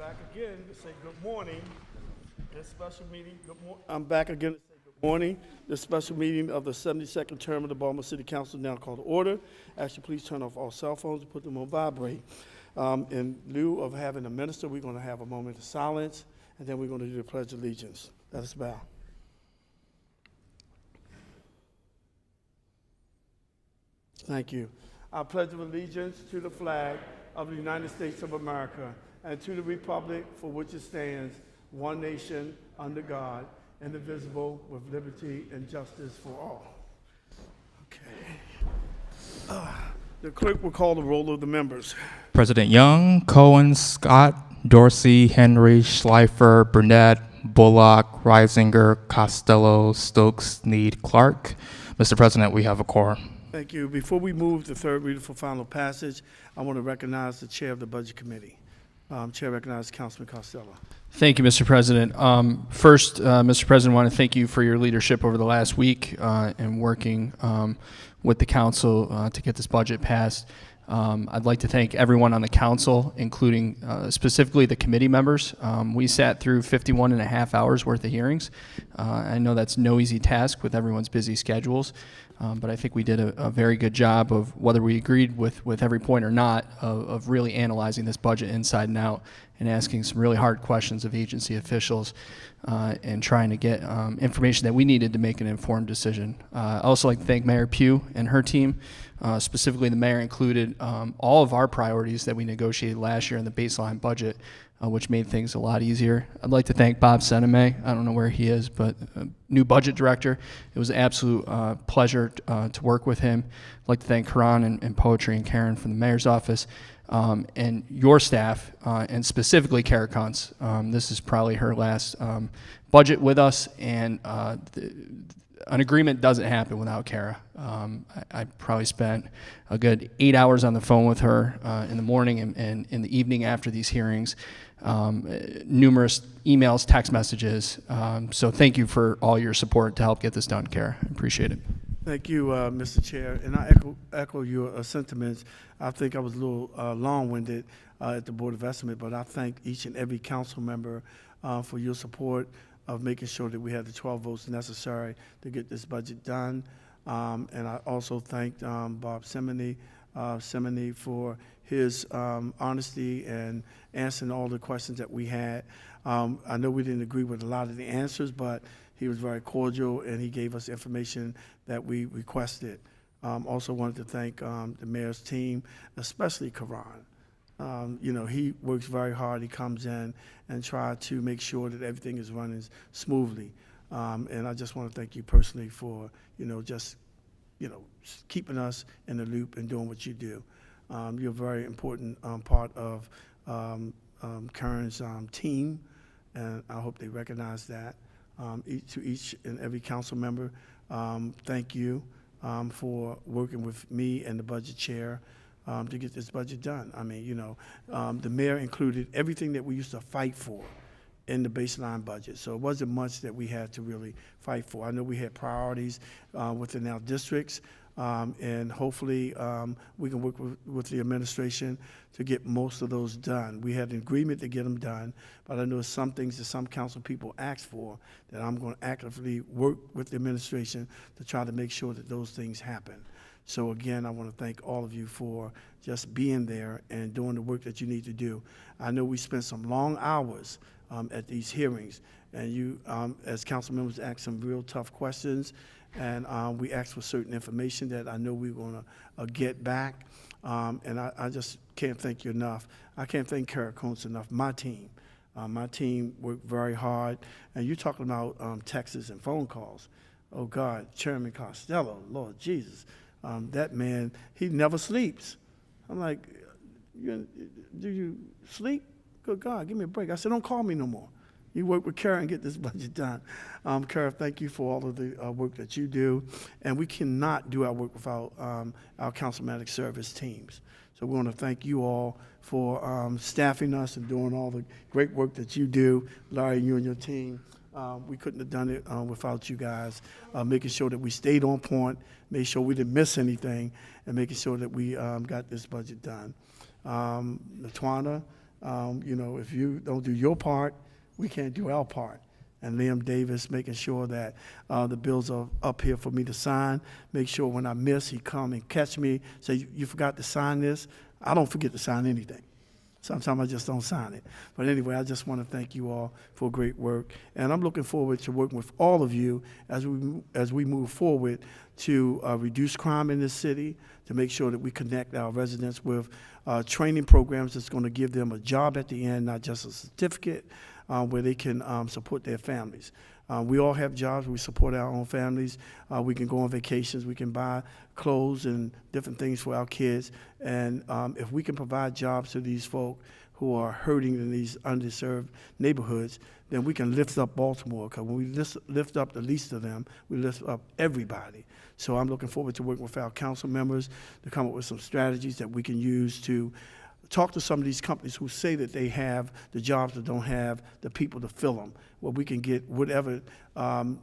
back again to say good morning. This special meeting, I'm back again to say good morning. This special meeting of the 72nd term of the Baltimore City Council now called to order. Ask you please turn off all cell phones and put them on vibrate. In lieu of having a minister, we're going to have a moment of silence, and then we're going to do the Pledge of Allegiance. Let us bow. Thank you. I pledge allegiance to the flag of the United States of America and to the republic for which it stands, one nation, under God, indivisible, with liberty and justice for all. Okay. The clerk will call the roll of the members. President Young, Cohen, Scott, Dorsey, Henry, Schleifer, Burnett, Bullock, Reisinger, Costello, Stokes, Snead, Clark. Mr. President, we have a quorum. Thank you. Before we move to third reader for final passage, I want to recognize the chair of the Budget Committee. Chair recognizes Councilman Costello. Thank you, Mr. President. First, Mr. President, I want to thank you for your leadership over the last week and working with the council to get this budget passed. I'd like to thank everyone on the council, including specifically the committee members. We sat through 51 and a half hours worth of hearings. I know that's no easy task with everyone's busy schedules, but I think we did a very good job of, whether we agreed with every point or not, of really analyzing this budget inside and out and asking some really hard questions of agency officials and trying to get information that we needed to make an informed decision. I'd also like to thank Mayor Pugh and her team. Specifically, the mayor included all of our priorities that we negotiated last year in the baseline budget, which made things a lot easier. I'd like to thank Bob Seneme. I don't know where he is, but new budget director. It was an absolute pleasure to work with him. I'd like to thank Karan and Poetry and Karen from the mayor's office. And your staff, and specifically Kara Kuntz. This is probably her last budget with us, and an agreement doesn't happen without Kara. I probably spent a good 8 hours on the phone with her in the morning and in the evening after these hearings, numerous emails, text messages. So thank you for all your support to help get this done, Kara. I appreciate it. Thank you, Mr. Chair, and I echo your sentiments. I think I was a little long-winded at the Board of Estimate, but I thank each and every council member for your support of making sure that we had the 12 votes necessary to get this budget done. And I also thanked Bob Semeny for his honesty and answering all the questions that we had. I know we didn't agree with a lot of the answers, but he was very cordial and he gave us information that we requested. Also wanted to thank the mayor's team, especially Karan. You know, he works very hard. He comes in and tries to make sure that everything is running smoothly. And I just want to thank you personally for, just, keeping us in the loop and doing what you do. You're a very important part of Karen's team, and I hope they recognize that. To each and every council member, thank you for working with me and the budget chair to get this budget done. I mean, the mayor included everything that we used to fight for in the baseline budget. So it wasn't much that we had to really fight for. I know we had priorities within our districts, and hopefully we can work with the administration to get most of those done. We had an agreement to get them done, but I know some things that some council people asked for that I'm going to actively work with the administration to try to make sure that those things happen. So again, I want to thank all of you for just being there and doing the work that you need to do. I know we spent some long hours at these hearings, and you, as council members, asked some real tough questions, and we asked for certain information that I know we're going to get back, and I just can't thank you enough. I can't thank Kara Kuntz enough. My team worked very hard, and you're talking about texts and phone calls. Oh God, Chairman Costello, Lord Jesus. That man, he never sleeps. I'm like, do you sleep? Good God, give me a break. I said, don't call me no more. You work with Kara and get this budget done. Kara, thank you for all of the work that you do. And we cannot do our work without our councilmanic service teams. So we want to thank you all for staffing us and doing all the great work that you do. Larry, you and your team. We couldn't have done it without you guys, making sure that we stayed on point, made sure we didn't miss anything, and making sure that we got this budget done. Latwana, You know, if you don't do your part, we can't do our part. And Liam Davis making sure that the bills are up here for me to sign. Make sure when I miss, he come and catch me, say, you forgot to sign this. I don't forget to sign anything. Sometimes I just don't sign it. But anyway, I just want to thank you all for great work. And I'm looking forward to working with all of you as we move forward to reduce crime in this city, to make sure that we connect our residents with training programs that's going to give them a job at the end, not just a certificate, where they can support their families. We all have jobs. We support our own families. We can go on vacations. We can buy clothes and different things for our kids. And if we can provide jobs to these folk who are hurting in these underserved neighborhoods, then we can lift up Baltimore. Because when we lift up the least of them, we lift up everybody. So I'm looking forward to working with our council members to come up with some strategies that we can use to talk to some of these companies who say that they have the jobs but don't have the people to fill them, where we can get whatever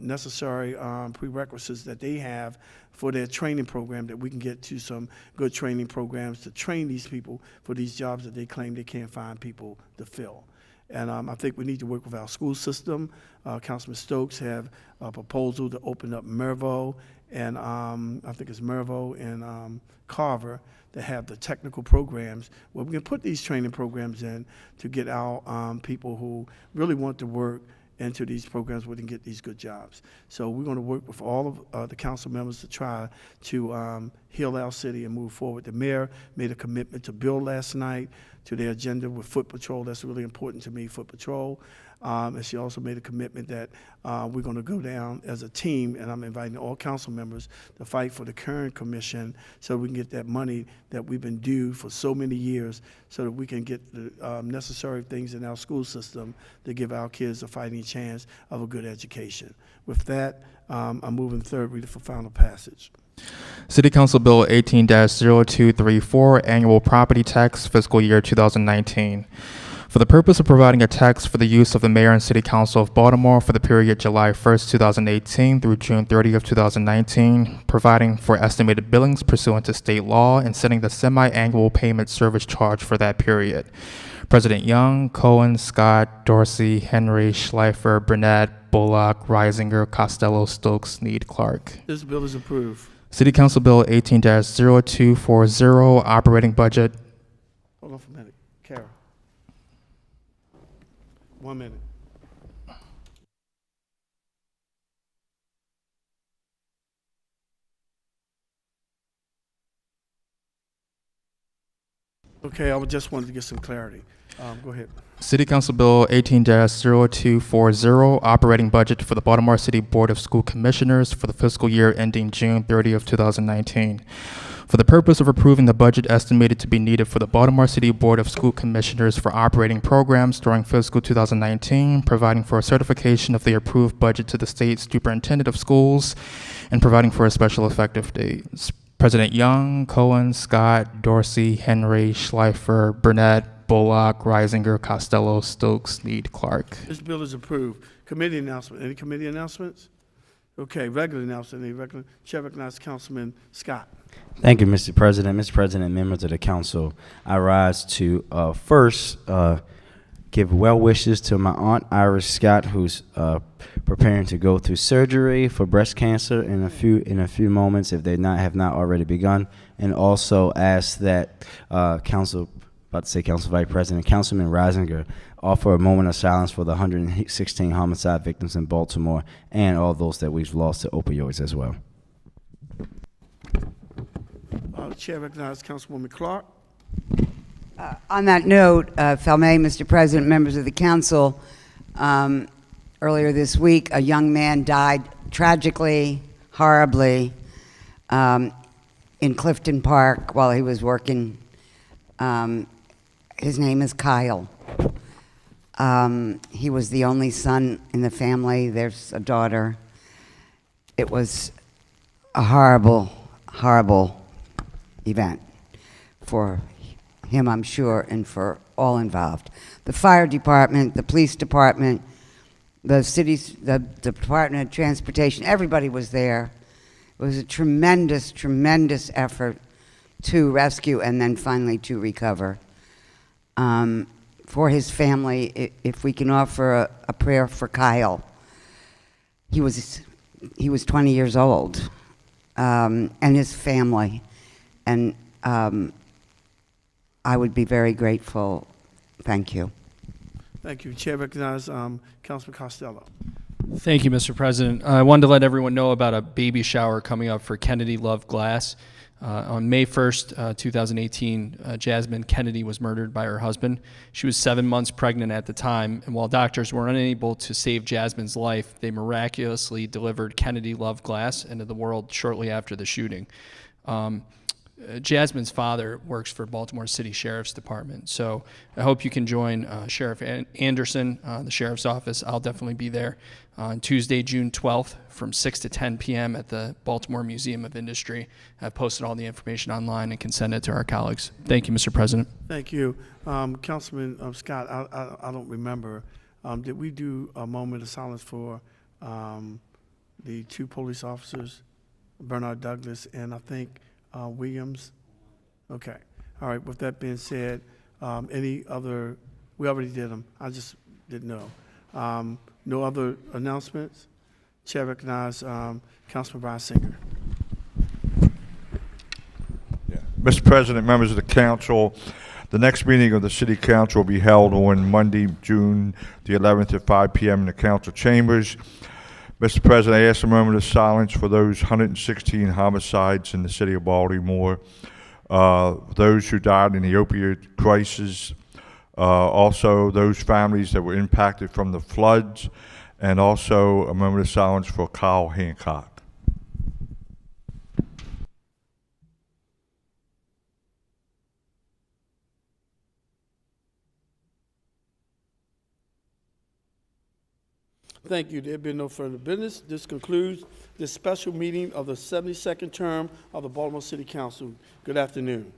necessary prerequisites that they have for their training program, that we can get to some good training programs to train these people for these jobs that they claim they can't find people to fill. And I think we need to work with our school system. Councilman Stokes have a proposal to open up Mervo, and I think it's Mervo and Carver, that have the technical programs where we can put these training programs in to get our people who really want to work into these programs where they can get these good jobs. So we're going to work with all of the council members to try to heal our city and move forward. The mayor made a commitment to Bill last night to their agenda with Foot Patrol. That's really important to me, Foot Patrol. And she also made a commitment that we're going to go down as a team, and I'm inviting all council members to fight for the current commission so we can get that money that we've been due for so many years, so that we can get the necessary things in our school system to give our kids a fighting chance of a good education. With that, I'm moving third reader for final passage. City Council Bill 18-0234, Annual Property Tax, Fiscal Year 2019. For the purpose of providing a tax for the use of the Mayor and City Council of Baltimore for the period July 1st, 2018 through June 30th, 2019, providing for estimated billings pursuant to state law, and setting the semi-annual payment service charge for that period. President Young, Cohen, Scott, Dorsey, Henry, Schleifer, Burnett, Bullock, Reisinger, Costello, Stokes, Snead, Clark. This bill is approved. City Council Bill 18-0240, Operating Budget. Hold on for a minute. Kara. 1 minute. Okay, I just wanted to get some clarity. Go ahead. City Council Bill 18-0240, Operating Budget for the Baltimore City Board of School Commissioners for the fiscal year ending June 30th, 2019. For the purpose of approving the budget estimated to be needed for the Baltimore City Board of School Commissioners for operating programs during fiscal 2019, providing for a certification of the approved budget to the State Superintendent of Schools, and providing for a special effective date. President Young, Cohen, Scott, Dorsey, Henry, Schleifer, Burnett, Bullock, Reisinger, Costello, Stokes, Snead, Clark. This bill is approved. Committee announcement. Any committee announcements? Okay, regular announcement. Any regular? Chair recognizes Councilman Scott. Thank you, Mr. President. Mr. President, members of the council, I rise to first give well wishes to my aunt Iris Scott, who's preparing to go through surgery for breast cancer in a few moments, if they have not already begun, and also ask that Council Vice President, Councilman Reisinger, offer a moment of silence for the 116 homicide victims in Baltimore and all those that we've lost to opioids as well. Chair recognizes Councilwoman Clark. On that note, if I may, Mr. President, members of the council, earlier this week, a young man died tragically, horribly, in Clifton Park while he was working. His name is Kyle. He was the only son in the family. There's a daughter. It was a horrible, horrible event for him, I'm sure, and for all involved. The fire department, the police department, the Department of Transportation, everybody was there. It was a tremendous, tremendous effort to rescue and then finally to recover. for his family, if we can offer a prayer for Kyle. He was 20 years old, and his family, and I would be very grateful. Thank you. Thank you. Chair recognizes Councilman Costello. Thank you, Mr. President. I wanted to let everyone know about a baby shower coming up for Kennedy Love Glass. On May 1st, 2018, Jasmine Kennedy was murdered by her husband. She was 7 months pregnant at the time, and while doctors were unable to save Jasmine's life, they miraculously delivered Kennedy Love Glass into the world shortly after the shooting. Jasmine's father works for Baltimore City Sheriff's Department, so I hope you can join Sheriff Anderson, the Sheriff's Office. I'll definitely be there on Tuesday, June 12th from 6 to 10 p.m. at the Baltimore Museum of Industry. I've posted all the information online and can send it to our colleagues. Thank you, Mr. President. Thank you. Councilman Scott, I don't remember. Did we do a moment of silence for the two police officers, Bernard Douglas and I think Williams? Okay. All right. With that being said, any other, we already did them. I just didn't know. No other announcements? Chair recognizes Councilman Reisinger. Mr. President, members of the council, the next meeting of the City Council will be held on Monday, June the 11th at 5 p.m. in the council chambers. Mr. President, I ask a moment of silence for those 116 homicides in the city of Baltimore, those who died in the opioid crisis, also those families that were impacted from the floods, and also a moment of silence for Kyle Hancock. Thank you. There being no further business, this concludes this special meeting of the 72nd term of the Baltimore City Council. Good afternoon.